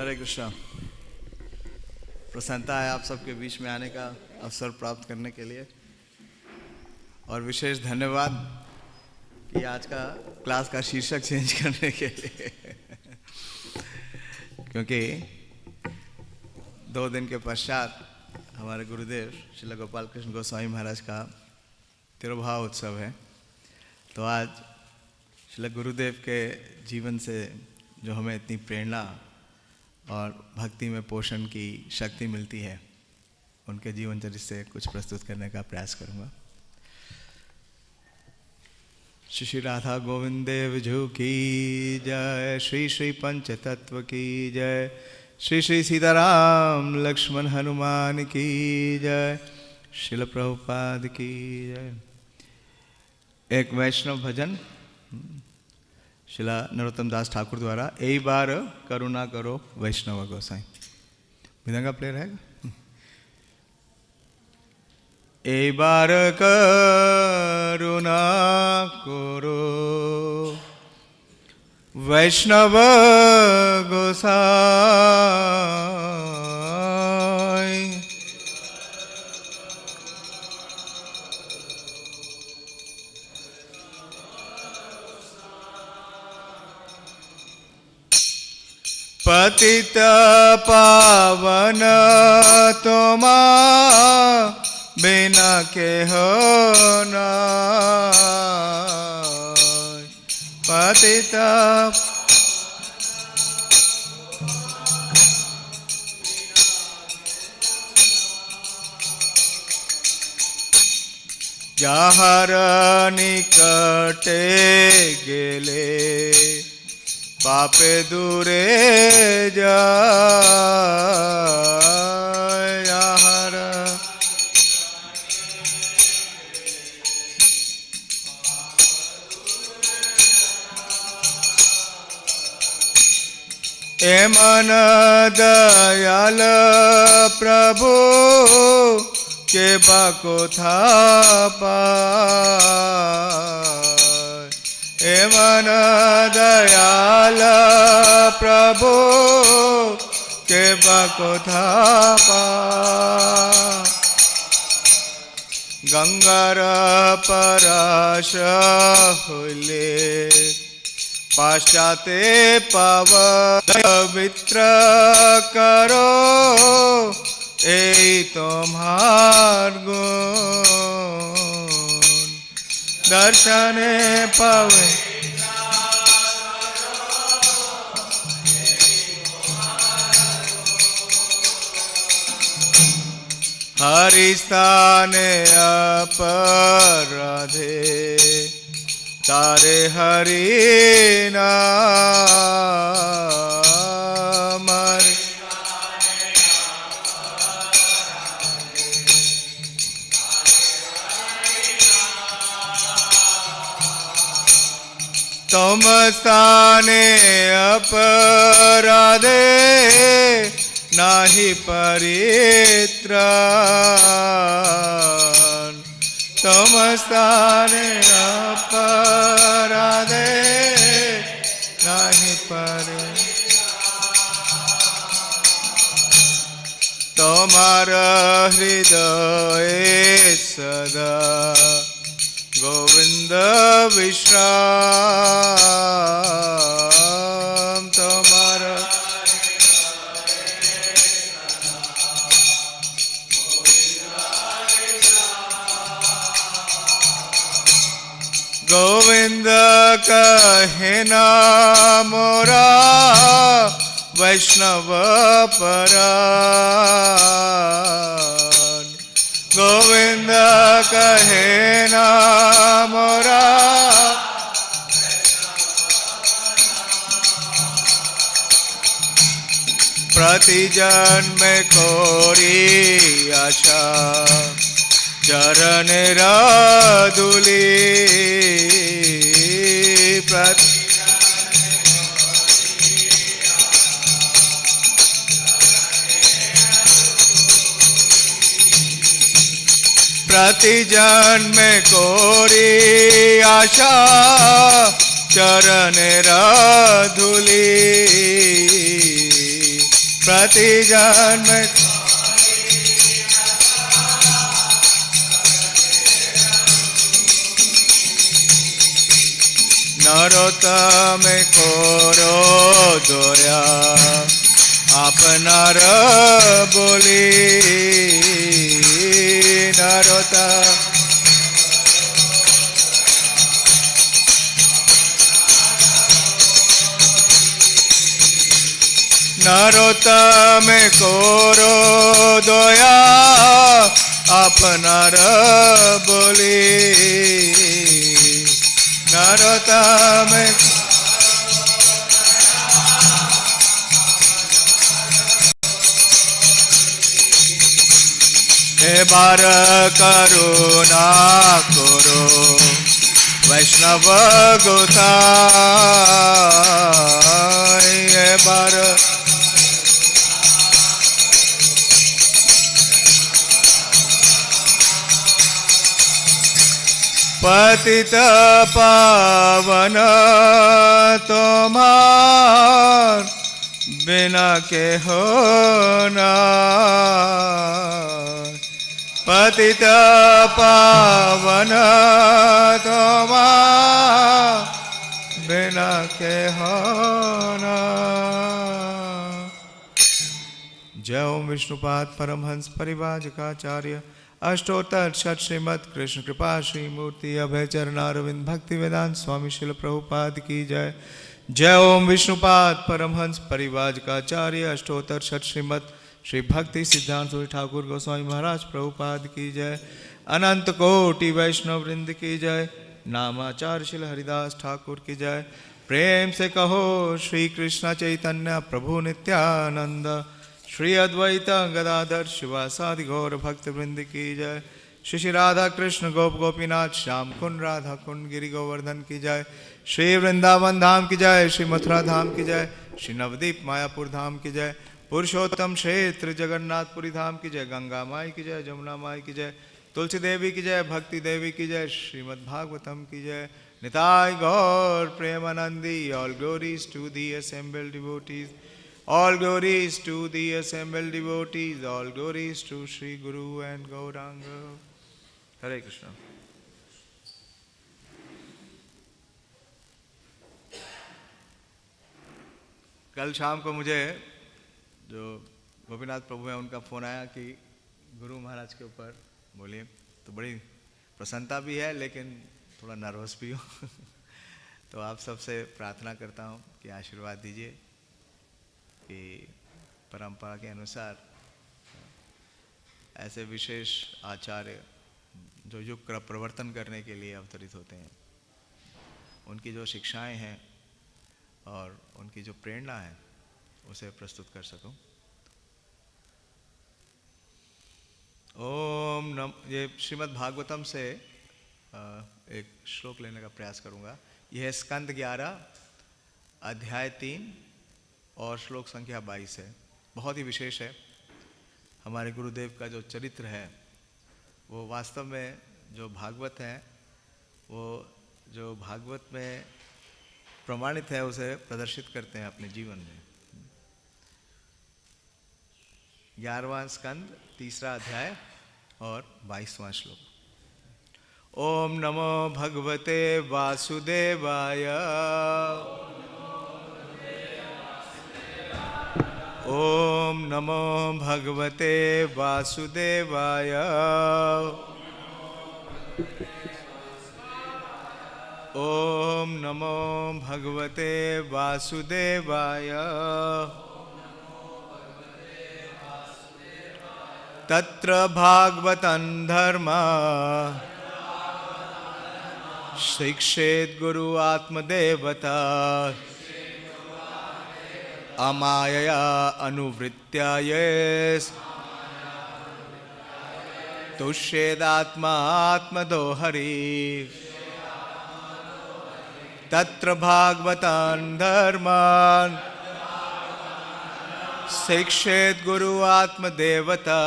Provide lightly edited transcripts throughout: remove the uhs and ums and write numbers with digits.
हरे कृष्णा। प्रसन्नता है आप सबके बीच में आने का अवसर प्राप्त करने के लिए, और विशेष धन्यवाद कि आज का क्लास का शीर्षक चेंज करने के लिए क्योंकि 2 दिन के पश्चात हमारे गुरुदेव श्रील गोपाल कृष्ण गोस्वामी महाराज का तिरुभाव उत्सव है। तो आज श्रील गुरुदेव के जीवन से जो हमें इतनी प्रेरणा और भक्ति में पोषण की शक्ति मिलती है, उनके जीवन चरित्र से कुछ प्रस्तुत करने का प्रयास करूँगा। श्री श्री राधा गोविंद देव जू की जय, श्री श्री पंच तत्व की जय, श्री श्री सीताराम लक्ष्मण हनुमान की जय, श्रील प्रभुपाद की जय। एक वैष्णव भजन शिला नरोत्तम दास ठाकुर द्वारा, ए बार करुणा करो वैष्णव गोसाई। मृदंगा प्लेयर है? ए बार करुणा करो वैष्णव गोसाई, पतित पावन तुमा बिना के हो नाय, पतित जहर निकटे गेले पापे दूरे जाय, हर ए मन दयाल प्रभु के बाको था पाय, ए मन दयाल प्रभु के बाको था पाय, गंगार पराश होले पाश्चाते पवित्र करो, ए तुम्हार गुण दर्शने पवे, हरि स्थाने अपराधे तारे हरि नाम, तुम स्थाने अपराधे नाही परित्राण, तुम स्थाने अपराधे नाही परित्राण, तुम्हारा हृदय सदा गोविंद विश्राम, तुम्हारा गोविंद कहे ना मोरा वैष्णव परान, गोविंद कहे ना मोरा प्रति जन्म कोरी आशा चरण राधुली, प्रति जन्म कोरी आशा चरण राधुली, जति जन्म नरोत्तम करो दया आपनार बोली नरोत्तम नरोत्तम करो दया आपनार बोली नरोत्तम बार करुणा करो वैष्णव गोसाई बार पतित पावन तुम्हार बिना के होना पतित पावन तुम्हार बिना के होना। जय ओम विष्णुपाद परमहंस परिव्राजकाचार्य अष्टोत्तर षट श्रीमद कृष्ण कृपा श्री मूर्ति अभय चरणारविंद भक्ति वेदांत स्वामी शिल प्रभुपाद की जय। जय ओम विष्णुपाद परमहंस परिव्राजकाचार्य अष्टोत्तर षट श्रीमद श्री भक्ति सिद्धांत सूरी ठाकुर गोस्वामी महाराज प्रभुपाद की जय। अनंत कोटि वैष्णव वृंद की जय। नामाचार्य शिल हरिदास ठाकुर की जय। प्रेम से कहो श्री कृष्ण चैतन्य प्रभु नित्यानंद श्री अद्वैत गदाधर शिवासादि गौर भक्त वृंद की जय। श्री श्री राधा कृष्ण गोप गोपीनाथ श्याम कुंड राधा कुंड गिरि गोवर्धन की जय। श्री वृंदावन धाम की जय। श्री मथुरा धाम की जय। श्री नवदीप मायापुर धाम की जय। पुरुषोत्तम क्षेत्र जगन्नाथपुरी धाम की जय। गंगा माई की जय। जमुना माई की जय। तुलसी देवी की जय। भक्ति देवी की जय। श्रीमद् भागवतम की जय। Nitai Gaura Premanandi. All glories to the assembled devotees. All glories to the assembled devotees. All glories to Sri Guru and Gauranga. Hare Krishna. कल शाम को मुझे जो गोपीनाथ प्रभु हैं उनका फ़ोन आया कि गुरु महाराज के ऊपर बोलिए, तो बड़ी प्रसन्नता भी है लेकिन थोड़ा नर्वस भी हूँ। तो आप सबसे प्रार्थना करता हूँ कि आशीर्वाद दीजिए कि परंपरा के अनुसार ऐसे विशेष आचार्य जो युग का प्रवर्तन करने के लिए अवतरित होते हैं, उनकी जो शिक्षाएं हैं और उनकी जो प्रेरणा है उसे प्रस्तुत कर सकूं। ओम नम ये श्रीमद् भागवतम से एक श्लोक लेने का प्रयास करूंगा। यह है स्कंद 11 अध्याय 3 और श्लोक संख्या 22 है। बहुत ही विशेष है। हमारे गुरुदेव का जो चरित्र है वो वास्तव में जो भागवत है, वो जो भागवत में प्रमाणित है उसे प्रदर्शित करते हैं अपने जीवन में। 11वां स्कंद 3रा अध्याय और 22वां श्लोक। ओम नमो भगवते वासुदेवाय। ओम नमो भगवते वासुदेवाय। ओम नमो भगवते वासुदेवाय। तत्र भागवतं धर्म शिक्षेत गुरु आत्मदेवता अमायया अनुवृत्त्या येस तुष्येदात्मा आत्मदोहरि। तत्र भागवतान् धर्मान् शिक्षेत गुरु आत्मदेवता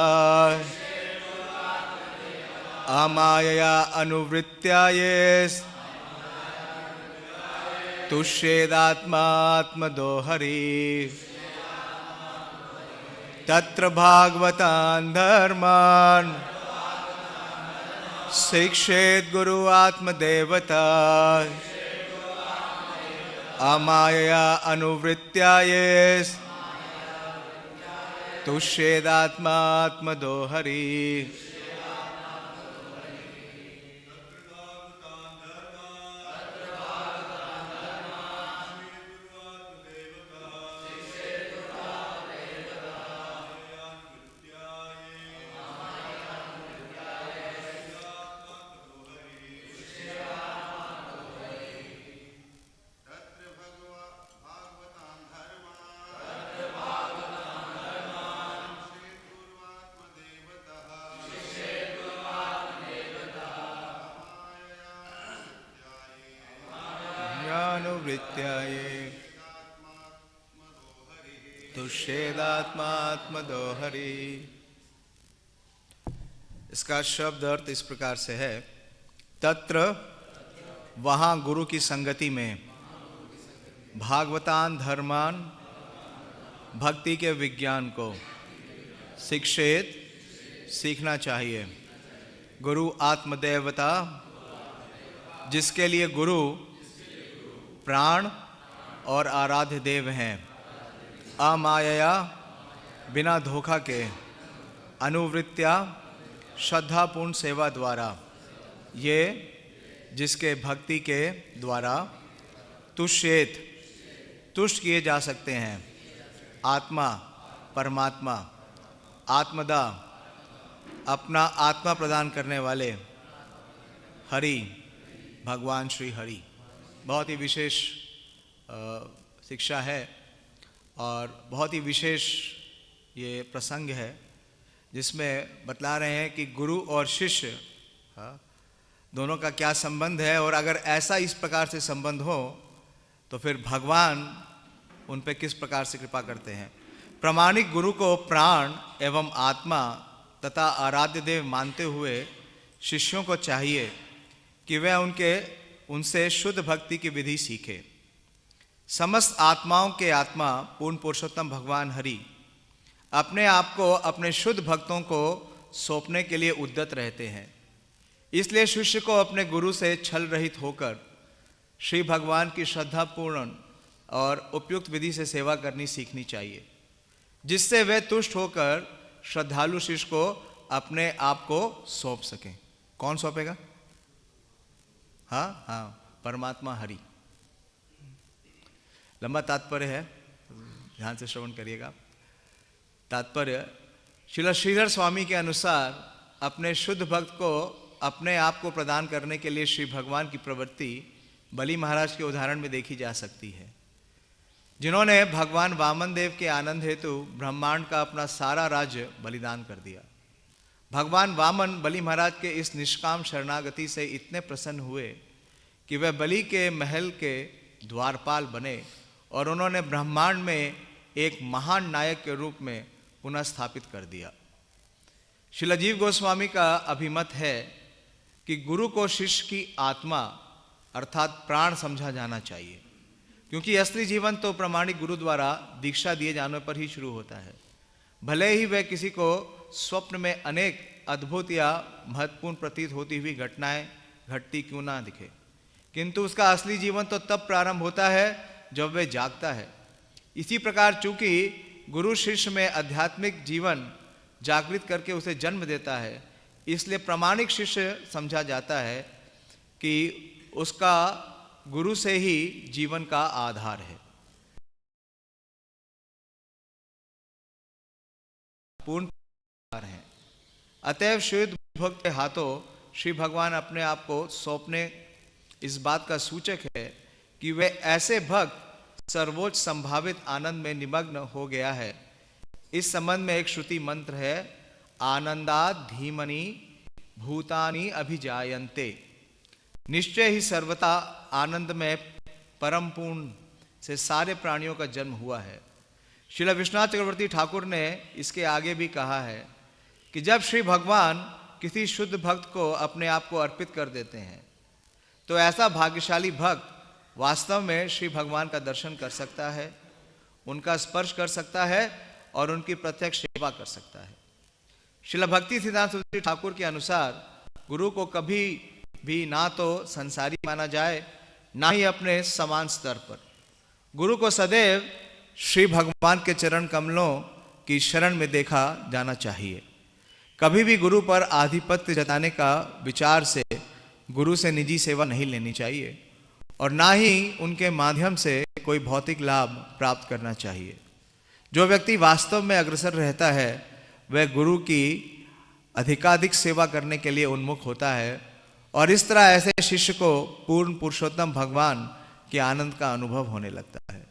अमायया अनुवृत्त्या येस तुष्येदात्मा आत्मदोहरि। तत्र भागवतान् धर्मान् शिक्षेत् गुरु आत्मदेवता अमायया अनुवृत्त्या येस् तुष्येदात्मात्मदो हरि। तुष्येदात्मात्मदो हरि। इसका शब्द अर्थ इस प्रकार से है, तत्र वहाँ गुरु की संगति में, भागवतान धर्मान भक्ति के विज्ञान को, शिक्षेत सीखना चाहिए, गुरु आत्मदेवता जिसके लिए गुरु प्राण और आराध्य देव हैं, अमायया बिना धोखा के, अनुवृत्त्या श्रद्धापूर्ण सेवा द्वारा, ये जिसके भक्ति के द्वारा तुष्येत तुष्ट किए जा सकते हैं, आत्मा परमात्मा, आत्मदा अपना आत्मा प्रदान करने वाले, हरि भगवान श्री हरि। बहुत ही विशेष शिक्षा है और बहुत ही विशेष ये प्रसंग है जिसमें बतला रहे हैं कि गुरु और शिष्य दोनों का क्या संबंध है, और अगर ऐसा इस प्रकार से संबंध हो तो फिर भगवान उन पे किस प्रकार से कृपा करते हैं। प्रामाणिक गुरु को प्राण एवं आत्मा तथा आराध्य देव मानते हुए शिष्यों को चाहिए कि वे उनसे शुद्ध भक्ति की विधि सीखे। समस्त आत्माओं के आत्मा पूर्ण पुरुषोत्तम भगवान हरि अपने आप को अपने शुद्ध भक्तों को सौंपने के लिए उद्यत रहते हैं। इसलिए शिष्य को अपने गुरु से छल रहित होकर श्री भगवान की श्रद्धापूर्ण और उपयुक्त विधि से सेवा करनी सीखनी चाहिए, जिससे वे तुष्ट होकर श्रद्धालु शिष्य को अपने आप को सौंप सकें। कौन सौंपेगा? हाँ, परमात्मा हरि। लंबा तात्पर्य है, ध्यान से श्रवण करिएगा। तात्पर्य श्रील श्रीधर स्वामी के अनुसार अपने शुद्ध भक्त को अपने आप को प्रदान करने के लिए श्री भगवान की प्रवृत्ति बलि महाराज के उदाहरण में देखी जा सकती है, जिन्होंने भगवान वामन देव के आनंद हेतु ब्रह्मांड का अपना सारा राज्य बलिदान कर दिया। भगवान वामन बलि महाराज के इस निष्काम शरणागति से इतने प्रसन्न हुए कि वह बलि के महल के द्वारपाल बने और उन्होंने ब्रह्मांड में एक महान नायक के रूप में पुनः स्थापित कर दिया। श्रील जीव गोस्वामी का अभिमत है कि गुरु को शिष्य की आत्मा अर्थात प्राण समझा जाना चाहिए, क्योंकि असली जीवन तो प्रामाणिक गुरु द्वारा दीक्षा दिए जाने पर ही शुरू होता है। भले ही वह किसी को स्वप्न में अनेक अद्भुत या महत्वपूर्ण प्रतीत होती हुई घटनाएं घटती क्यों ना दिखे, किंतु उसका असली जीवन तो तब प्रारंभ होता है जब वह जागता है। इसी प्रकार चूंकि गुरु शिष्य में आध्यात्मिक जीवन जागृत करके उसे जन्म देता है, इसलिए प्रामाणिक शिष्य समझा जाता है कि उसका गुरु से ही जीवन का आधार है। पूर्ण आधार है। अतएव शुद्ध भक्त के हाथों श्री भगवान अपने आप को सौंपने इस बात का सूचक है कि वे ऐसे भक्त सर्वोच्च संभावित आनंद में निमग्न हो गया है। इस संबंध में एक श्रुति मंत्र है, आनंदाद धीमनि भूतानि अभिजायन्ते। निश्चय ही सर्वथा आनंद में परम पूर्ण से सारे प्राणियों का जन्म हुआ है। श्रील विश्वनाथ चक्रवर्ती ठाकुर ने इसके आगे भी कहा है कि जब श्री भगवान किसी शुद्ध भक्त को अपने आप को अर्पित कर देते हैं तो ऐसा भाग्यशाली भक्त वास्तव में श्री भगवान का दर्शन कर सकता है, उनका स्पर्श कर सकता है और उनकी प्रत्यक्ष सेवा कर सकता है। श्रील भक्ति सिद्धांत सूत्री ठाकुर के अनुसार गुरु को कभी भी ना तो संसारी माना जाए, ना ही अपने समान स्तर पर। गुरु को सदैव श्री भगवान के चरण कमलों की शरण में देखा जाना चाहिए। कभी भी गुरु पर आधिपत्य जताने का विचार से गुरु से निजी सेवा नहीं लेनी चाहिए और ना ही उनके माध्यम से कोई भौतिक लाभ प्राप्त करना चाहिए। जो व्यक्ति वास्तव में अग्रसर रहता है वह गुरु की अधिकाधिक सेवा करने के लिए उन्मुख होता है और इस तरह ऐसे शिष्य को पूर्ण पुरुषोत्तम भगवान के आनंद का अनुभव होने लगता है।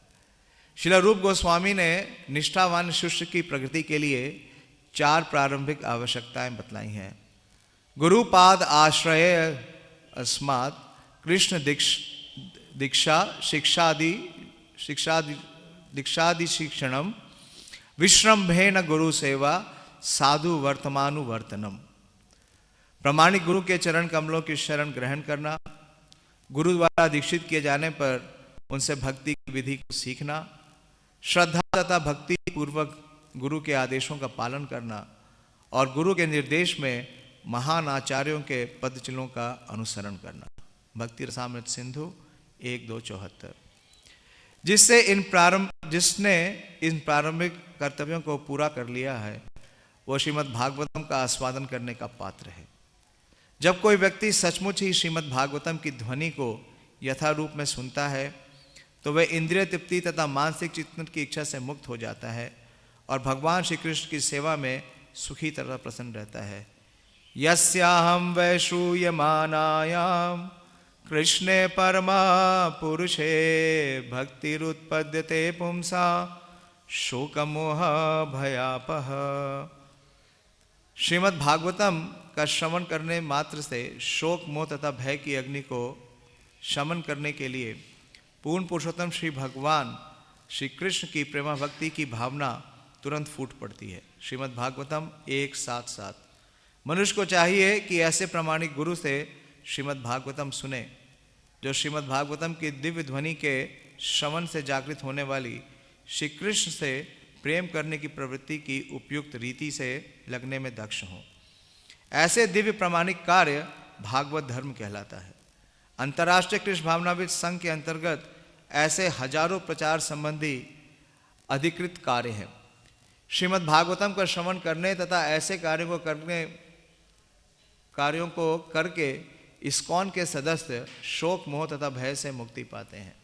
श्रील रूप गोस्वामी ने निष्ठावान शिष्य की प्रगति के लिए 4 प्रारंभिक आवश्यकताएं बतलाई हैं। गुरुपाद आश्रय अस्मात् कृष्ण दीक्षा दीक्षादि शिक्षणम विश्रम्भेन गुरु सेवा साधु वर्तमानुवर्तनम। प्रामाणिक गुरु के चरण कमलों की शरण ग्रहण करना, गुरु द्वारा दीक्षित किए जाने पर उनसे भक्ति की विधि को सीखना, श्रद्धा तथा भक्ति पूर्वक गुरु के आदेशों का पालन करना और गुरु के निर्देश में महान आचार्यों के पदचिन्हों का अनुसरण करना। भक्ति रसामृत सिंधु 1-2-74। जिसने इन प्रारंभिक कर्तव्यों को पूरा कर लिया है वो श्रीमद् भागवतम का आस्वादन करने का पात्र है। जब कोई व्यक्ति सचमुच ही श्रीमद् भागवतम की ध्वनि को यथारूप में सुनता है तो वह इंद्रिय तृप्ति तथा मानसिक चिंतन की इच्छा से मुक्त हो जाता है और भगवान श्री कृष्ण की सेवा में सुखी तरह प्रसन्न रहता है। यस्याहं वै श्रूयमानायां कृष्णे परमा पुरुषे भक्तिरुत्पद्यते पुंसा शोकमोह भयापह। श्रीमद् भागवतम का श्रवण करने मात्र से शोक मोह तथा भय की अग्नि को शमन करने के लिए पूर्ण पुरुषोत्तम श्री भगवान श्री कृष्ण की प्रेमा भक्ति की भावना तुरंत फूट पड़ती है। श्रीमद् भागवतम 1:7-7। मनुष्य को चाहिए कि ऐसे प्रामाणिक गुरु से श्रीमद् भागवतम सुने जो श्रीमद् भागवतम की दिव्य ध्वनि के श्रवण से जागृत होने वाली श्री कृष्ण से प्रेम करने की प्रवृत्ति की उपयुक्त रीति से लगने में दक्ष हों। ऐसे दिव्य प्रामाणिक कार्य भागवत धर्म कहलाता है। अंतर्राष्ट्रीय कृष्ण भावनाविद संघ के अंतर्गत ऐसे हजारों प्रचार संबंधी अधिकृत कार्य हैं। श्रीमद् भागवतम का श्रवण करने तथा ऐसे कार्यों को करके इस्कॉन के सदस्य शोक मोह तथा भय से मुक्ति पाते हैं।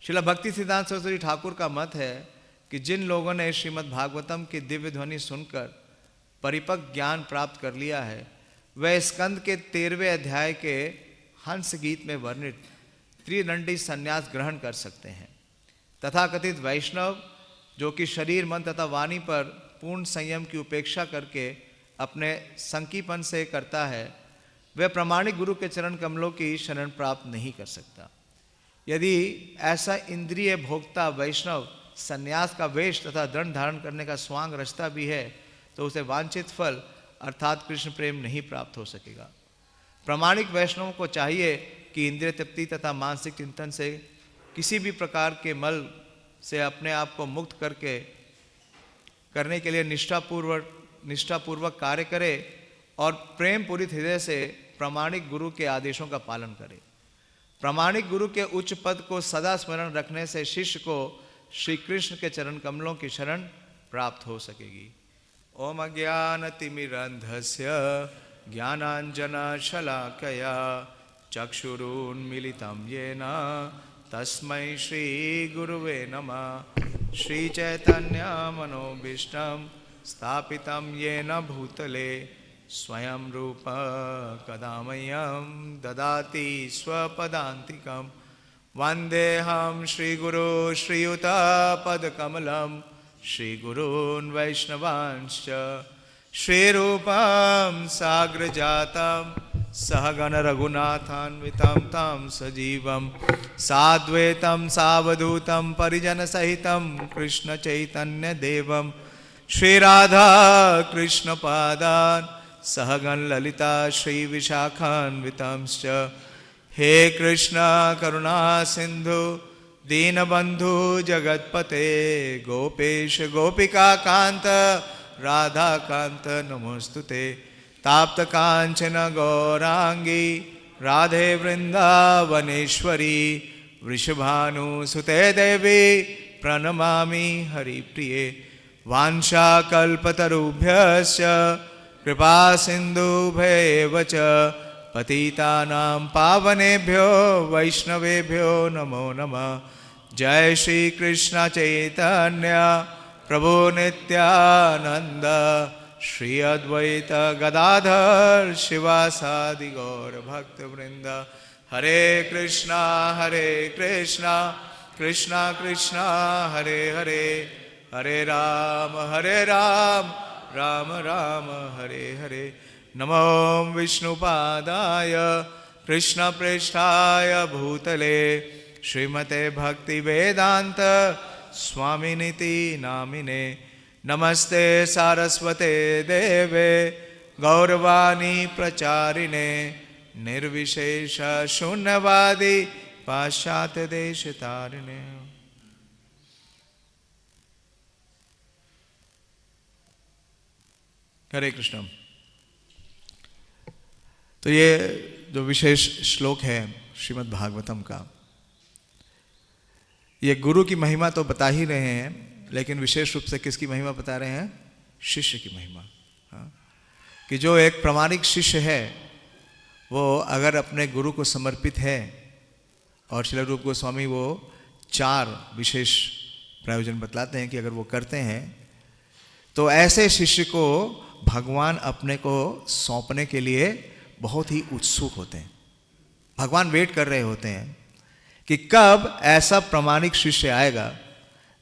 श्रील भक्ति सिद्धांत सरस्वती ठाकुर का मत है कि जिन लोगों ने श्रीमद् भागवतम की दिव्य ध्वनि सुनकर परिपक्व ज्ञान प्राप्त कर लिया है वह स्कंद के 13वें अध्याय के हंस गीत में वर्णित त्रिदंडी संन्यास ग्रहण कर सकते हैं। तथाकथित वैष्णव जो कि शरीर मन तथा वाणी पर पूर्ण संयम की उपेक्षा करके अपने संकीपन से करता है वह प्रामाणिक गुरु के चरण कमलों की शरण प्राप्त नहीं कर सकता। यदि ऐसा इंद्रिय भोक्ता वैष्णव संन्यास का वेश तथा दंड धारण करने का स्वांग रचता भी है तो उसे वांछित फल अर्थात कृष्ण प्रेम नहीं प्राप्त हो सकेगा। प्रामाणिक वैष्णवों को चाहिए कि इंद्रिय तृप्ति तथा मानसिक चिंतन से किसी भी प्रकार के मल से अपने आप को मुक्त करने के लिए निष्ठापूर्वक कार्य करे और प्रेम पूरित हृदय से प्रामाणिक गुरु के आदेशों का पालन करे। प्रामाणिक गुरु के उच्च पद को सदा स्मरण रखने से शिष्य को श्री कृष्ण के चरण कमलों की शरण प्राप्त हो सकेगी। ओम अज्ञानतिमिरन्धस्य ज्ञानाञ्जनशलाकया चक्षुरुन्मीलितं येन तस्मै श्रीगुरुवे नमः। श्रीचैतन्यमनोभीष्टं स्थापितं येन भूतले स्वयं रूप कदा मह्यं ददाति स्वपदान्तिकं। वन्देऽहं श्रीगुरो श्रीयुतपदकमलं श्रीगुरून् वैष्णवांश्च श्रीरूपं साग्रजातं सहगण रघुनाथान्वितं तं सजीवं साद्वैतं सावधूतं परिजनसहितं कृष्णचैतन्यदेवं श्रीराधा कृष्णपादान् सहगण ललिता श्रीविशाखान्वितंश्च। हे कृष्ण करुणा सिंधु दीनबंधु जगतपते गोपेश गोपिका कांत राधा कांत नमोस्तुते। ताप्त कांचन गौरांगी राधे वृंदावनेश्वरी वृषभानुसुते देवी प्रणमामि हरिप्रिये। वाञ्छाकल्पतरुभ्यश्च कृपा सिन्धुभ्येव च पतितानां पावनेभ्यो वैष्णवेभ्यो नमो नमः। जय श्री कृष्ण चैतन्य प्रभु नित्यानंद श्री अद्वैत गदाधर शिवासादि गौर भक्त वृंद। हरे कृष्णा कृष्णा कृष्णा हरे हरे, हरे राम राम राम हरे हरे। नमो विष्णुपादाय कृष्णप्रेष्ठाय भूतले श्रीमते भक्ति वेदांत स्वामिनिति नामिने। नमस्ते सारस्वते देवे गौरवाणी प्रचारिणे निर्विशेष शून्यवादी पाश्चात्य देश तारिणे। हरे कृष्ण। तो ये जो विशेष श्लोक है श्रीमद् भागवतम का, ये गुरु की महिमा तो बता ही रहे हैं, लेकिन विशेष रूप से किसकी महिमा बता रहे हैं? शिष्य की महिमा। हाँ? कि जो एक प्रामाणिक शिष्य है वो अगर अपने गुरु को समर्पित है, और श्रील रूप गोस्वामी वो 4 विशेष प्रयोजन बतलाते हैं कि अगर वो करते हैं तो ऐसे शिष्य को भगवान अपने को सौंपने के लिए बहुत ही उत्सुक होते हैं। भगवान वेट कर रहे होते हैं कि कब ऐसा प्रामाणिक शिष्य आएगा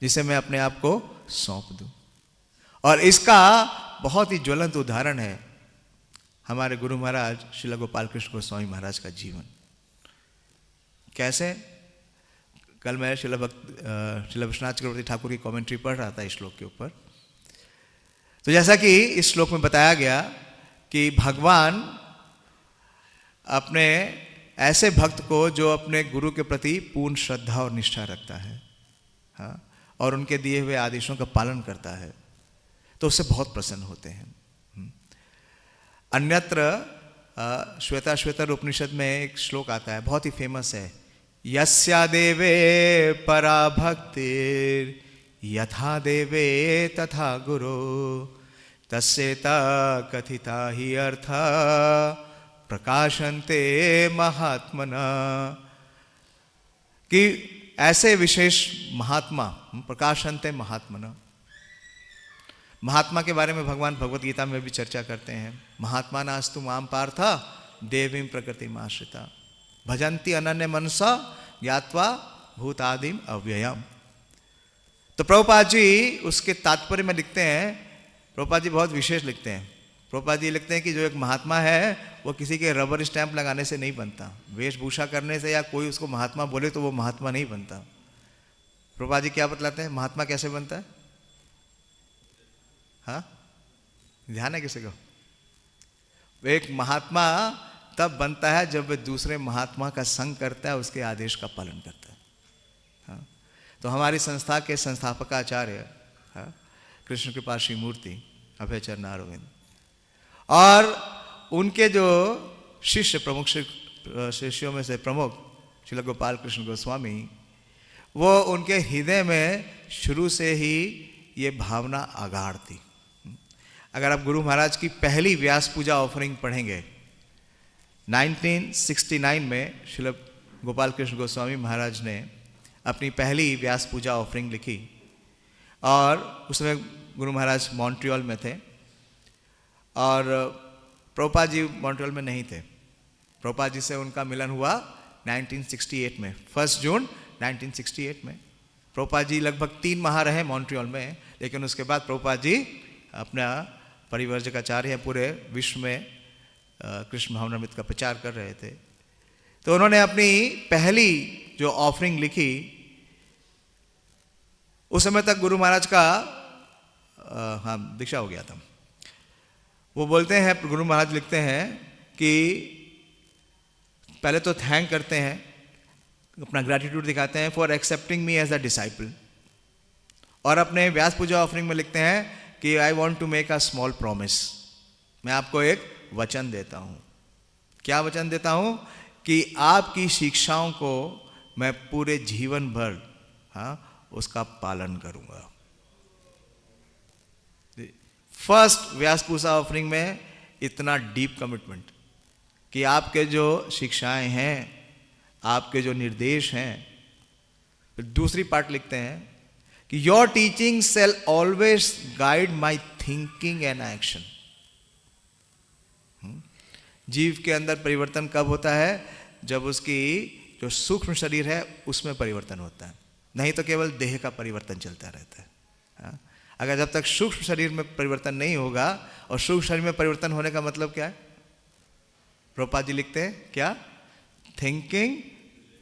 जिसे मैं अपने आप को सौंप दूं। और इसका बहुत ही ज्वलंत उदाहरण है हमारे गुरु महाराज श्रील गोपाल कृष्ण गोस्वामी महाराज का जीवन। कैसे? कल मैं श्रील विश्वनाथ चक्रवर्ती ठाकुर की कमेंट्री पढ़ रहा था इस श्लोक के ऊपर। तो जैसा कि इस श्लोक में बताया गया कि भगवान अपने ऐसे भक्त को जो अपने गुरु के प्रति पूर्ण श्रद्धा और निष्ठा रखता है, हाँ, और उनके दिए हुए आदेशों का पालन करता है, तो उससे बहुत प्रसन्न होते हैं। अन्यत्र श्वेताश्वेतर उपनिषद में एक श्लोक आता है, बहुत ही फेमस है, यस्या देवे परा भक्तिर् यथा देवे तथा गुरु तस्येता कथिता ही अर्था प्रकाशन्ते महात्मना। कि ऐसे विशेष महात्मा प्रकाशन्ते महात्मना। महात्मा के बारे में भगवान भगवत गीता में भी चर्चा करते हैं। महात्मा नास्तु माम पार्थ देवीं प्रकृतिम आश्रिता भजन्ति अनन्य मनसा ज्ञात्वा भूतादिम अव्ययम। तो प्रभुपाद जी उसके तात्पर्य में लिखते हैं, प्रभुपाद जी बहुत विशेष लिखते हैं। प्रभुपाद जी लिखते हैं कि जो एक महात्मा है वो किसी के रबर स्टैंप लगाने से नहीं बनता, वेशभूषा करने से या कोई उसको महात्मा बोले तो वो महात्मा नहीं बनता। प्रभुपाद जी क्या बतलाते हैं महात्मा कैसे बनता है? हाँ, ध्यान है किसी को? एक महात्मा तब बनता है जब वह दूसरे महात्मा का संग करता है, उसके आदेश का पालन करता है। हाँ? तो हमारी संस्था के संस्थापक आचार्य, हाँ, कृष्ण कृपा श्री मूर्ति अभय चरण अरविंद, और उनके जो शिष्य प्रमुख शिष्यों में से प्रमुख श्रील गोपाल कृष्ण गोस्वामी, वो उनके हृदय में शुरू से ही ये भावना आगाढ़ थी। अगर आप गुरु महाराज की पहली व्यास पूजा ऑफरिंग पढ़ेंगे 1969 में श्रील गोपाल कृष्ण गोस्वामी महाराज ने अपनी पहली व्यास पूजा ऑफरिंग लिखी, और उस समय गुरु महाराज मॉन्ट्रियल में थे और प्रभुपाद जी मॉन्ट्रियल में नहीं थे। प्रभुपाद जी से उनका मिलन हुआ 1968 में, 1 जून 1968 में। प्रभुपाद जी लगभग 3 माह रहे मॉन्ट्रियल में, लेकिन उसके बाद प्रभुपाद जी अपना परिवर्जकाचार्य हैं, पूरे विश्व में कृष्ण भावनामृत का प्रचार कर रहे थे। तो उन्होंने अपनी पहली जो ऑफरिंग लिखी, उस समय तक गुरु महाराज का हाँ दीक्षा हो गया था। वो बोलते हैं, गुरु महाराज लिखते हैं कि पहले तो थैंक करते हैं अपना ग्रैटिट्यूड दिखाते हैं for accepting me as a disciple. और अपने व्यास पूजा ऑफरिंग में लिखते हैं कि I want to make a small promise, मैं आपको एक वचन देता हूं। क्या वचन देता हूं? कि आपकी शिक्षाओं को मैं पूरे जीवन भर उसका पालन करूंगा। फर्स्ट व्यास पूजा ऑफरिंग में इतना डीप कमिटमेंट कि आपके जो शिक्षाएं हैं, आपके जो निर्देश हैं। फिर दूसरी पार्ट लिखते हैं कि your teaching shell always guide my thinking and action. जीव के अंदर परिवर्तन कब होता है? जब उसकी जो सूक्ष्म शरीर है उसमें परिवर्तन होता है, नहीं तो केवल देह का परिवर्तन चलता रहता है। अगर जब तक सूक्ष्म शरीर में परिवर्तन नहीं होगा, और सूक्ष्म शरीर में परिवर्तन होने का मतलब क्या है? प्रभुपाद जी लिखते हैं क्या? Thinking,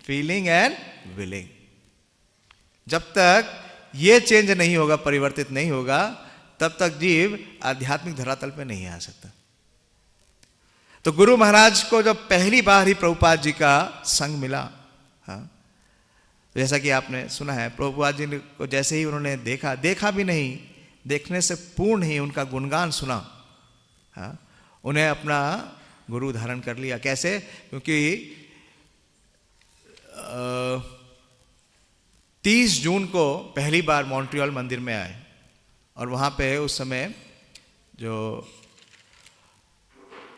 feeling and willing. जब तक ये चेंज नहीं होगा, परिवर्तित नहीं होगा, तब तक जीव आध्यात्मिक धरातल पे नहीं आ सकता। तो गुरु महाराज को जब पहली बार ही प्रभुपाद जी का संग मिला, जैसा कि आपने सुना है, प्रभुपाद जी को जैसे ही उन्होंने देखा भी नहीं, देखने से पूर्ण ही उनका गुणगान सुना, उन्हें अपना गुरु धारण कर लिया। कैसे? क्योंकि 30 जून को पहली बार मॉन्ट्रियल मंदिर में आए, और वहाँ पे उस समय जो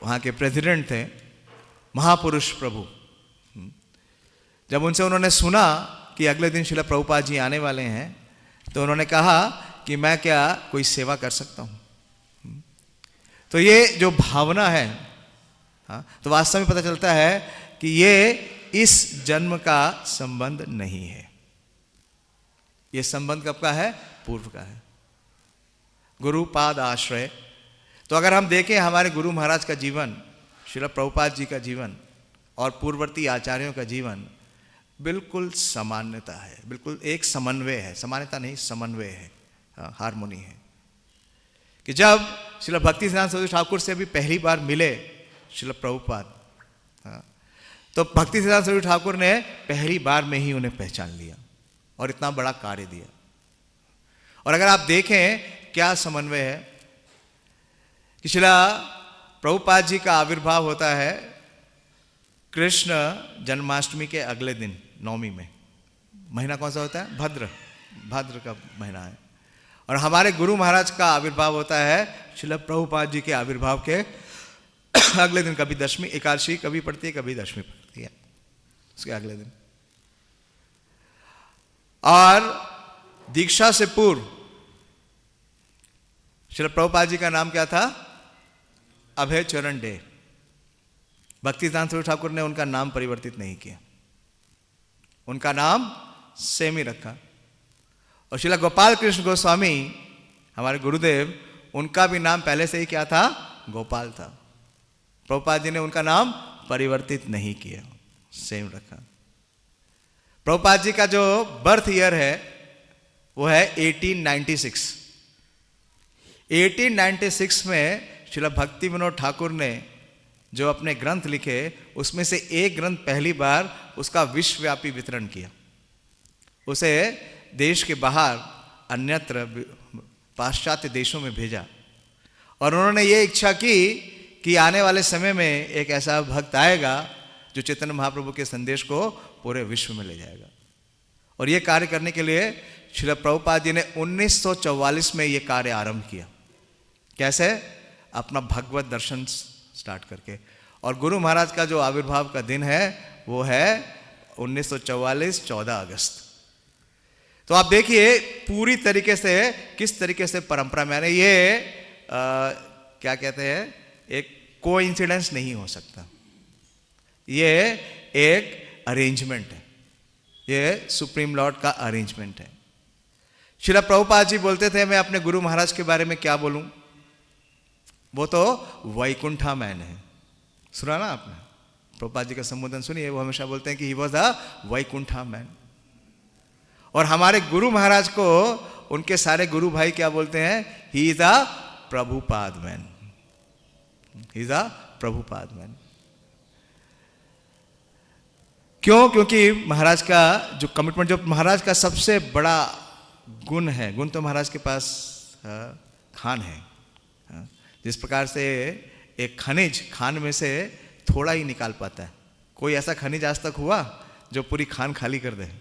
वहाँ के प्रेसिडेंट थे, महापुरुष प्रभु, जब उनसे उन्होंने सुना कि अगले दिन श्रील प्रभुपाद जी आने वाले हैं, तो उन्होंने कहा कि मैं क्या कोई सेवा कर सकता हूँ। तो ये जो भावना है, तो वास्तव में पता चलता है कि ये इस जन्म का संबंध नहीं है। ये संबंध कब का है? पूर्व का है, गुरुपाद आश्रय। तो अगर हम देखें हमारे गुरु महाराज का जीवन, श्रील प्रभुपाद जी का जीवन और पूर्ववर्ती आचार्यों का जीवन बिल्कुल सामान्यता है, बिल्कुल एक समन्वय है। समानता नहीं, समन्वय है, हार्मोनी है। कि जब श्रील भक्ति सिद्धांत सरस्वती ठाकुर से भी पहली बार मिले श्रील प्रभुपाद, तो भक्ति सिद्धांत सरस्वती ठाकुर ने पहली बार में ही उन्हें पहचान लिया और इतना बड़ा कार्य दिया। और अगर आप देखें क्या समन्वय है कि श्रील प्रभुपाद जी का आविर्भाव होता है कृष्ण जन्माष्टमी के अगले दिन, नवमी में। महीना कौन सा होता है? भाद्र का महीना है। और हमारे गुरु महाराज का आविर्भाव होता है श्रील प्रभुपाद जी के आविर्भाव के अगले दिन। कभी दशमी एकादशी कभी पड़ती है, कभी दशमी पड़ती है, उसके अगले दिन। और दीक्षा से पूर्व श्रील प्रभुपाद जी का नाम क्या था? अभय चरण डे। भक्ति सिद्धांत सरस्वती ठाकुर ने उनका नाम परिवर्तित नहीं किया, उनका नाम सेम ही रखा। और श्रील गोपाल कृष्ण गोस्वामी हमारे गुरुदेव, उनका भी नाम पहले से ही क्या था? गोपाल था। प्रभुपाद जी ने उनका नाम परिवर्तित नहीं किया, सेम रखा। प्रभुपाद जी का जो बर्थ ईयर है वो है 1896। 1896 में श्रील भक्ति विनोद ठाकुर ने जो अपने ग्रंथ लिखे, उसमें से एक ग्रंथ पहली बार उसका विश्वव्यापी वितरण किया। उसे देश के बाहर अन्यत्र पाश्चात्य देशों में भेजा, और उन्होंने ये इच्छा की कि आने वाले समय में एक ऐसा भक्त आएगा जो चैतन्य महाप्रभु के संदेश को पूरे विश्व में ले जाएगा। और ये कार्य करने के लिए श्रील प्रभुपाद जी ने 1944 में ये कार्य आरंभ किया। कैसे? अपना भगवत दर्शन स्टार्ट करके। और गुरु महाराज का जो आविर्भाव का दिन है वो है 1944 14 अगस्त। तो आप देखिए पूरी तरीके से किस तरीके से परंपरा में, ये क्या कहते हैं, एक कोइंसिडेंस नहीं हो सकता, ये एक अरेंजमेंट है, ये सुप्रीम लॉर्ड का अरेंजमेंट है। श्रील प्रभुपाद जी बोलते थे मैं अपने गुरु महाराज के बारे में क्या बोलूं, वो तो वैकुंठा मैन है। सुना ना आपने? प्रभुपाद जी का संबोधन सुनिए, वो हमेशा बोलते हैं कि he was a Vaikuntha man. और हमारे गुरु महाराज को उनके सारे गुरु भाई क्या बोलते हैं? He is a Prabhupada man, he is a Prabhupada man. क्यों? क्योंकि महाराज का जो कमिटमेंट, जो महाराज का सबसे बड़ा गुण है, गुण तो महाराज के पास खान है। जिस प्रकार से एक खनिज खान में से थोड़ा ही निकाल पाता है, कोई ऐसा खनिज आज तक हुआ जो पूरी खान खाली कर दे?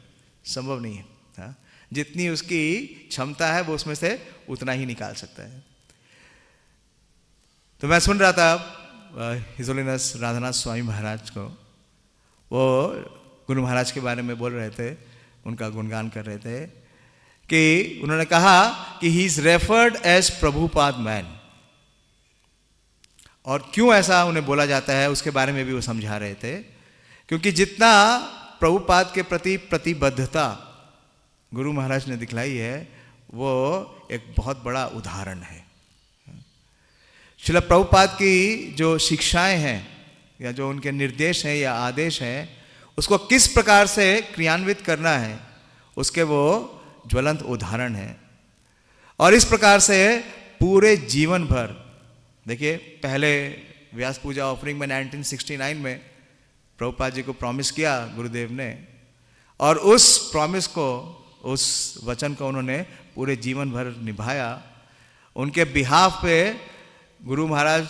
संभव नहीं है। जितनी उसकी क्षमता है वो उसमें से उतना ही निकाल सकता है। तो मैं सुन रहा था हिज होलीनेस राधानाथ स्वामी महाराज को, वो गुरु महाराज के बारे में बोल रहे थे, उनका गुणगान कर रहे थे कि उन्होंने कहा कि he is referred as Prabhupada man. और क्यों ऐसा उन्हें बोला जाता है उसके बारे में भी वो समझा रहे थे, क्योंकि जितना प्रभुपाद के प्रति प्रतिबद्धता गुरु महाराज ने दिखलाई है वो एक बहुत बड़ा उदाहरण है। श्रील प्रभुपाद की जो शिक्षाएं हैं या जो उनके निर्देश हैं या आदेश हैं, उसको किस प्रकार से क्रियान्वित करना है उसके वो ज्वलंत उदाहरण है। और इस प्रकार से पूरे जीवन भर, देखिए पहले व्यास पूजा ऑफरिंग में 1969 में प्रभुपाद जी को प्रॉमिस किया गुरुदेव ने, और उस प्रॉमिस को, उस वचन को उन्होंने पूरे जीवन भर निभाया। उनके बिहाफ पे गुरु महाराज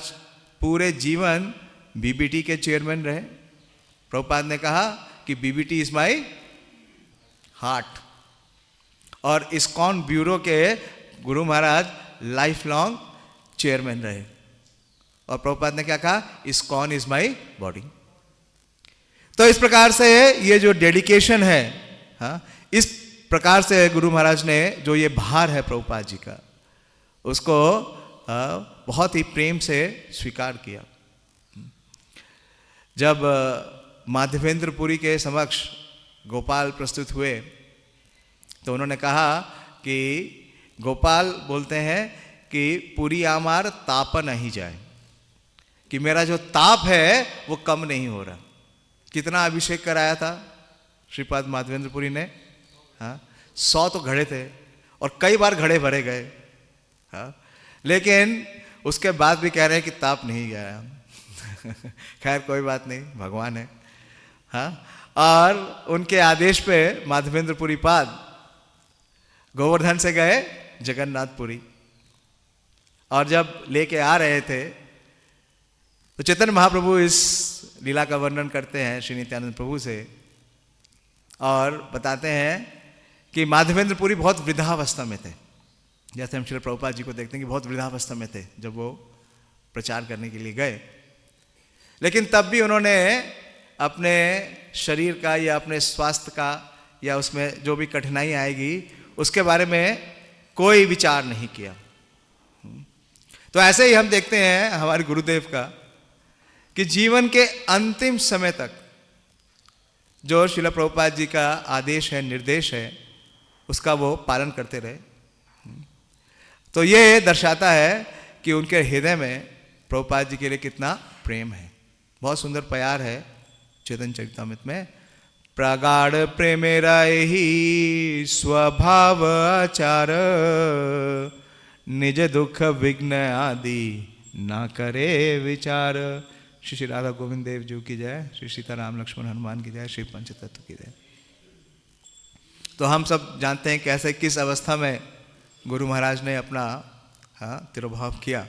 पूरे जीवन बीबीटी के चेयरमैन रहे। प्रभुपाद ने कहा कि बीबीटी इज माय हार्ट, और इस्कॉन ब्यूरो के Guru Maharaj life long chairman रहे। और प्रभुपाद ने क्या कहा? ISKCON is my body. तो इस प्रकार से ये जो डेडिकेशन है, इस प्रकार से गुरु महाराज ने जो ये भार है प्रभुपाद जी का, उसको बहुत ही प्रेम से स्वीकार किया। जब माधवेंद्र पुरी के समक्ष गोपाल प्रस्तुत हुए तो उन्होंने कहा कि गोपाल बोलते हैं कि पुरी आमार ताप नहीं जाए, कि मेरा जो ताप है वो कम नहीं हो रहा। कितना अभिषेक कराया था श्रीपाद माधवेंद्र पुरी ने? 100 तो घड़े थे और कई बार घड़े भरे गए, लेकिन उसके बाद भी कह रहे हैं कि ताप नहीं गया। खैर कोई बात नहीं, भगवान है। और उनके आदेश पे माधवेंद्र पुरी पाद गोवर्धन से गए जगन्नाथपुरी, और जब लेके आ रहे थे तो चैतन्य महाप्रभु इस लीला का वर्णन करते हैं श्री नित्यानंद प्रभु से, और बताते हैं कि माधवेंद्र पुरी बहुत वृद्धावस्था में थे। जैसे हम श्री प्रभुपाद जी को देखते हैं कि बहुत वृद्धावस्था में थे जब वो प्रचार करने के लिए गए, लेकिन तब भी उन्होंने अपने शरीर का या अपने स्वास्थ्य का या उसमें जो भी कठिनाई आएगी उसके बारे में कोई विचार नहीं किया। तो ऐसे ही हम देखते हैं हमारे गुरुदेव का कि जीवन के अंतिम समय तक जो श्रील प्रभुपाद जी का आदेश है, निर्देश है, उसका वो पालन करते रहे। तो ये दर्शाता है कि उनके हृदय में प्रभुपाद जी के लिए कितना प्रेम है। बहुत सुंदर प्यार है चैतन्य चरितामृत में, प्रगाढ़ प्रेमेरा ही स्वभाव आचार, निज दुख विघ्न आदि ना करे विचार। श्री श्री राधा गोविंद देव जी की जय, श्री सीताराम लक्ष्मण हनुमान की जय, श्री पंचतत्व की जय। तो हम सब जानते हैं कैसे किस अवस्था में गुरु महाराज ने अपना तिरोभाव किया।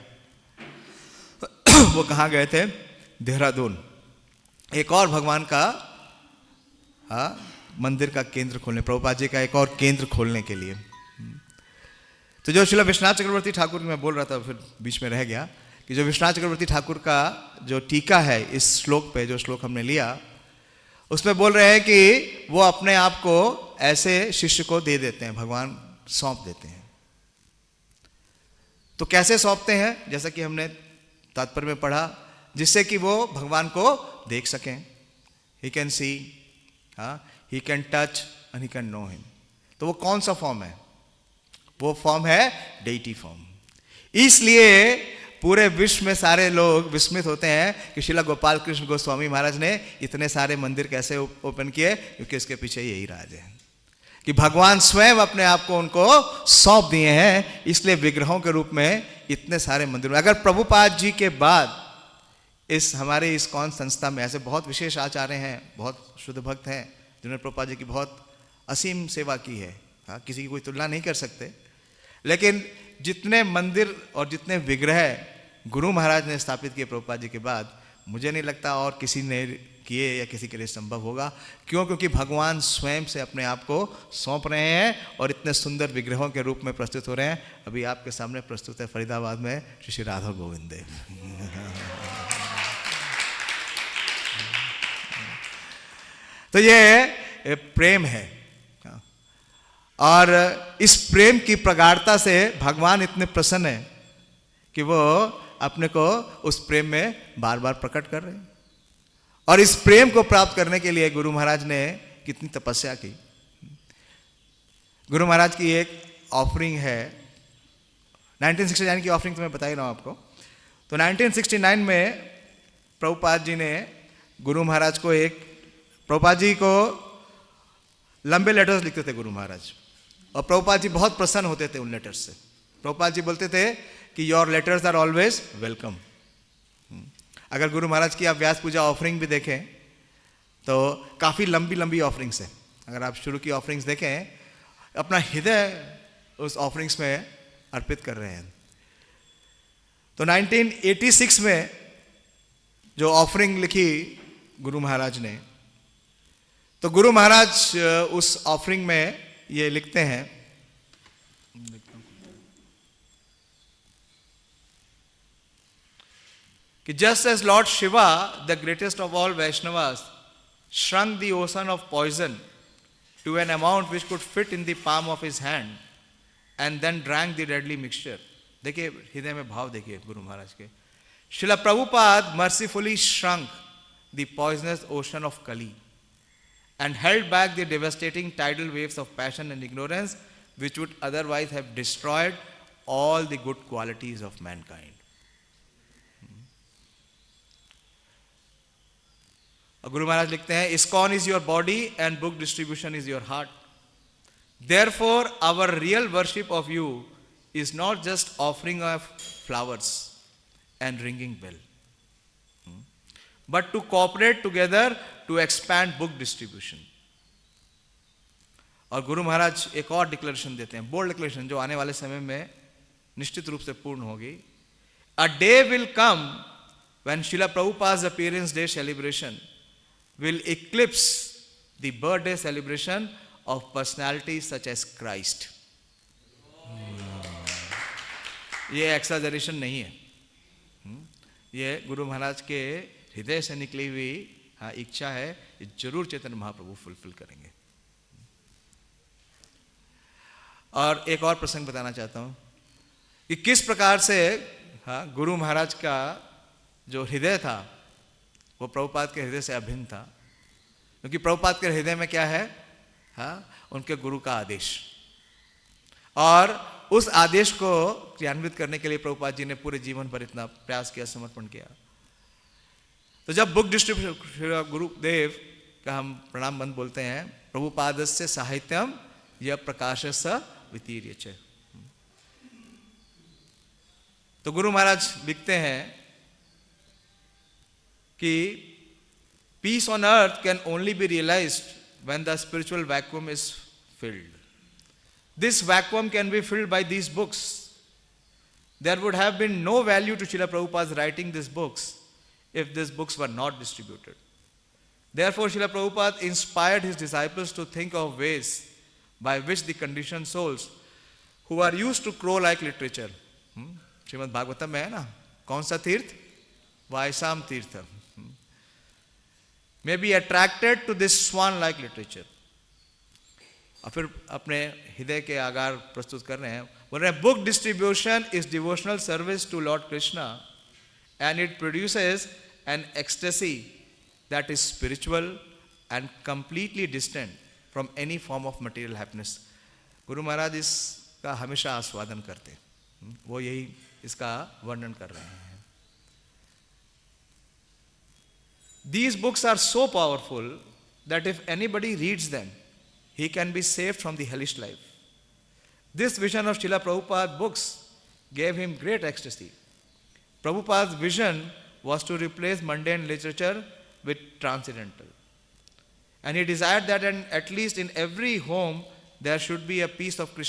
वो कहाँ गए थे? देहरादून, एक और भगवान का मंदिर का केंद्र खोलने, प्रभुपाद जी का एक और केंद्र खोलने के लिए। तो जो श्रील विश्वनाथ चक्रवर्ती ठाकुर, मैं बोल रहा था फिर बीच में रह गया, कि जो विश्वनाथ चक्रवर्ती ठाकुर का जो टीका है इस श्लोक पे, जो श्लोक हमने लिया, उसमें बोल रहे हैं कि वो अपने आप को ऐसे शिष्य को दे देते हैं, भगवान सौंप देते हैं। तो कैसे सौंपते हैं? जैसा कि हमने तात्पर्य में पढ़ा, जिससे कि वो भगवान को देख सकें। He can see, he can touch and he can know him. तो वो कौन सा फॉर्म है? वो फॉर्म है डेइटी फॉर्म। इसलिए पूरे विश्व में सारे लोग विस्मित होते हैं कि श्रील गोपाल कृष्ण गोस्वामी महाराज ने इतने सारे मंदिर कैसे ओपन किए, क्योंकि इसके पीछे यही राज है कि भगवान स्वयं अपने आप को उनको सौंप दिए हैं। इसलिए विग्रहों के रूप में इतने सारे मंदिर। अगर प्रभुपाद जी के बाद इस हमारे इस्कॉन संस्था में ऐसे बहुत विशेष आचार्य हैं, बहुत शुद्ध भक्त हैं, जिन्होंने प्रभुपाद जी की बहुत असीम सेवा की है। हाँ, किसी की कोई तुलना नहीं कर सकते। लेकिन जितने मंदिर और जितने विग्रह गुरु महाराज ने स्थापित किए प्रभुपाद जी के बाद, मुझे नहीं लगता और किसी ने किए या किसी के लिए संभव होगा। क्यों? क्योंकि भगवान स्वयं से अपने आप को सौंप रहे हैं और इतने सुंदर विग्रहों के रूप में प्रस्तुत हो रहे हैं। अभी आपके सामने प्रस्तुत है फरीदाबाद में श्री श्री राधा गोविंद देव। तो ये प्रेम है, और इस प्रेम की प्रगाढ़ता से भगवान इतने प्रसन्न है कि वो अपने को उस प्रेम में बार बार प्रकट कर रहे हैं। और इस प्रेम को प्राप्त करने के लिए गुरु महाराज ने कितनी तपस्या की। गुरु महाराज की एक ऑफरिंग है, 1969 की ऑफरिंग तो मैं बता ही रहा हूं आपको। तो 1969 में प्रभुपाद जी ने गुरु महाराज को प्रभुपाद जी को लंबे लेटर्स लिखते थे गुरु महाराज, और प्रभुपाद जी बहुत प्रसन्न होते थे उन लेटर्स से। प्रभुपाद जी बोलते थे कि your letters are always welcome. अगर गुरु महाराज की आप व्यास पूजा ऑफरिंग भी देखें तो काफ़ी लंबी लंबी ऑफरिंग्स है। अगर आप शुरू की ऑफरिंग्स देखें, अपना हृदय उस ऑफरिंग्स में अर्पित कर रहे हैं। तो 1986 में जो ऑफरिंग लिखी गुरु महाराज ने, तो गुरु महाराज उस ऑफरिंग में ये लिखते हैं कि just as Lord Shiva, the greatest of all Vaishnavas, shrunk the ocean of poison to an amount which could fit in the palm of his hand and then drank the deadly mixture. देखिए हृदय में भाव देखिए गुरु महाराज के। Srila Prabhupada mercifully shrunk the poisonous ocean of Kali and held back the devastating tidal waves of passion and ignorance which would otherwise have destroyed all the good qualities of mankind. और गुरु महाराज लिखते हैं, ISKCON is your body and book distribution is your heart. Therefore, our real worship of you is not just offering of flowers and ringing bell, but to cooperate together to expand book distribution. और गुरु महाराज एक और declaration देते हैं, bold declaration, जो आने वाले समय में निश्चित रूप से पूर्ण होगी. A day will come when Srila Prabhupada's appearance day celebration will eclipse the birthday celebration of personalities such as Christ. ये एक्सैजरेशन नहीं है, ये गुरु महाराज के हृदय से निकली हुई इच्छा है, ये जरूर चैतन्य महाप्रभु फुलफिल करेंगे. और एक और प्रसंग बताना चाहता हूं कि किस प्रकार से गुरु महाराज का जो हृदय था वो प्रभुपाद के हृदय से अभिन्न था. क्योंकि प्रभुपाद के हृदय में क्या है? उनके गुरु का आदेश, और उस आदेश को क्रियान्वित करने के लिए प्रभुपाद जी ने पूरे जीवन भर इतना प्रयास किया, समर्पण किया. तो जब बुक डिस्ट्रीब्यूशन गुरुदेव का हम प्रणाम बंद बोलते हैं, प्रभुपादस्य साहित्यम यह प्रकाशस्य वितीर्यच. तो गुरु महाराज लिखते हैं कि peace on earth can only be realized when the spiritual vacuum is filled. This vacuum can be filled by these books. There would have been no value to Srila Prabhupada's writing these books if these books were not distributed. Therefore, Srila Prabhupada inspired his disciples to think of ways by which the conditioned souls who are used to crow-like literature, Shrimad Bhagavatam में है ना, कौन सा तीर्थ? वायसाम तीर्थ, may be attracted to this swan-like literature. और फिर अपने हृदय के आगार प्रस्तुत कर रहे हैं, बोल रहे हैं, book distribution is devotional service to Lord Krishna and it produces an ecstasy that is spiritual and completely distant from any form of material happiness. Guru Maharaj इसका हमेशा आस्वादन करते, वो यही इसका वर्णन कर रहे हैं. These books are so powerful that if anybody reads them, he can be saved from the hellish life. This vision of Srila Prabhupada's books gave him great ecstasy. Prabhupada's vision was to replace mundane literature with transcendental. And he desired that at least in every home there should be a piece of Krishna